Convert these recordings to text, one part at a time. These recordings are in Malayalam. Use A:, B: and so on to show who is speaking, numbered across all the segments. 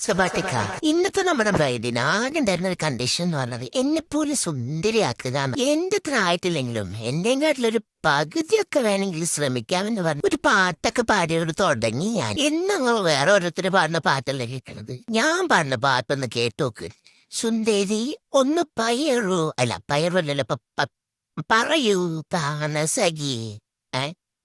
A: സബാറ്റിക്ക ഇന്നത്തെ നമ്മുടെ ബ്രൈഡിന് ആകെ ഉണ്ടായിരുന്ന ഒരു കണ്ടീഷൻ എന്ന് പറഞ്ഞത് എന്നെപ്പോലെ സുന്ദരിയാക്കുക. എന്റെ അത്ര ആയിട്ടില്ലെങ്കിലും എന്റെയും കാട്ടിലൊരു പകുതിയൊക്കെ വേണമെങ്കിൽ ശ്രമിക്കാമെന്ന് പറഞ്ഞു ഒരു പാട്ടൊക്കെ പാടിയോട് തുടങ്ങി ഞാൻ. എന്നങ്ങൾ വേറെ ഓരോരുത്തർ പാടുന്ന പാട്ടല്ലേ കേൾക്കണത്. ഞാൻ പാടുന്ന പാട്ടൊന്ന് കേട്ടോക്ക്. സുന്ദരി ഒന്ന് പയറൂ, അല്ല പയറല്ലോ, പറയൂ താനസഖി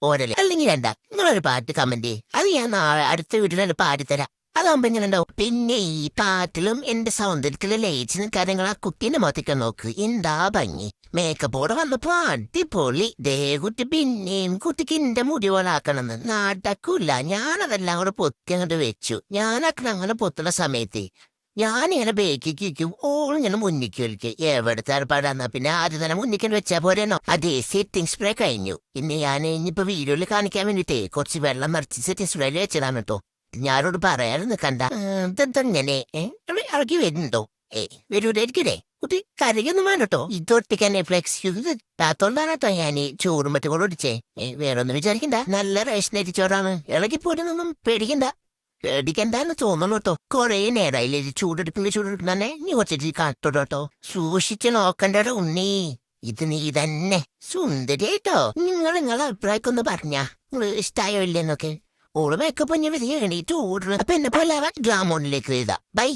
A: ഓരല്ലേ, അല്ലെങ്കിൽ വേണ്ട നിങ്ങളൊരു പാട്ട് കമന്റ് ചെയ്യ്. അത് ഞാൻ നാളെ അടുത്ത വീട്ടിൽ പാടിത്തരാം. അതാകുമ്പോ ഇങ്ങനെ ഉണ്ടാവും. പിന്നെ ഈ പാട്ടിലും എന്റെ സൗന്ദര്യത്തിലെ ലയിച്ചിന് കാര്യങ്ങൾ ആ കുട്ടീന്റെ മുഖത്തേക്ക് നോക്ക്, എന്താ ഭംഗി. മേക്കപ്പോടെ വന്നപ്പോ അടിപൊളി. ദേ കുട്ടി പിന്നെയും കുട്ടിക്ക് എന്റെ മുടി പോലാക്കണമെന്ന് നടക്കൂല. ഞാനതെല്ലാം കൂടെ പൊത്തി അങ്ങോട്ട് വെച്ചു. ഞാനൊക്കെ അങ്ങനെ പൊത്തുന്ന സമയത്ത് ഞാനിങ്ങനെ ബേക്കിക്കും ഓളിങ്ങനെ മുന്നിക്ക് വലിക്കും. എവിടുത്തെ ഏർപ്പാടാന്നാ പിന്നെ ആദ്യം തന്നെ മുന്നിക്കാൻ വെച്ചാ പോരെന്നോ. അതേ സെറ്റിംഗ് സ്പ്രേ കഴിഞ്ഞു. ഇനി ഞാൻ ഇനിയിപ്പോ വീഡിയോയിൽ കാണിക്കാൻ വേണ്ടിട്ടേ കുറച്ച് വെള്ളം മറിച്ച് സെറ്റിംഗ് സ്പ്രേയിൽ വെച്ചതാണ് കേട്ടോ. ഞാനോട് പറയാനൊന്നും കണ്ട ഇതെങ്ങനെ ഇറക്കി വരുന്നുണ്ടോ? വരൂരായിരിക്കൂലേ. കുട്ടി കരയൊന്നും വേണ്ടട്ടോ. ഇതൊട്ടിക്കാൻ ഫ്ലെക്സ് താത്തോണ്ടാണോ ഞാൻ ചോറും മറ്റും കൂടെ ഒടിച്ചേ. വേറെ ഒന്നും വിചാരിക്കണ്ട, നല്ല റേഷൻ അരി ചോറാണ്. ഇളകി പോരുന്നൊന്നും പേടിക്കണ്ട. പേടിക്കണ്ടെന്ന് തോന്നണു കേട്ടോ. കൊറേ നേരമായില്ലേ ചൂടെടുപ്പിന്റെ നീ കുറച്ചിട്ട് കാട്ടോട്ടോ. സൂക്ഷിച്ച് നോക്കണ്ടോ ഉണ്ണി. ഇത് നീ തന്നെ സുന്ദരിയായിട്ടോ. നിങ്ങളെ അഭിപ്രായമൊക്കെ പറഞ്ഞാ നിങ്ങൾ ഇഷ്ടായോ ഇല്ലെന്നൊക്കെ. ഓള് മേക്കപ്പ് ഞാൻ വരിക എണീറ്റ് ഓടുന്നു. അപ്പൊ എന്നെ പോലെ ഡ്രാമോണിലേക്ക് എഴുതാം. ബൈ.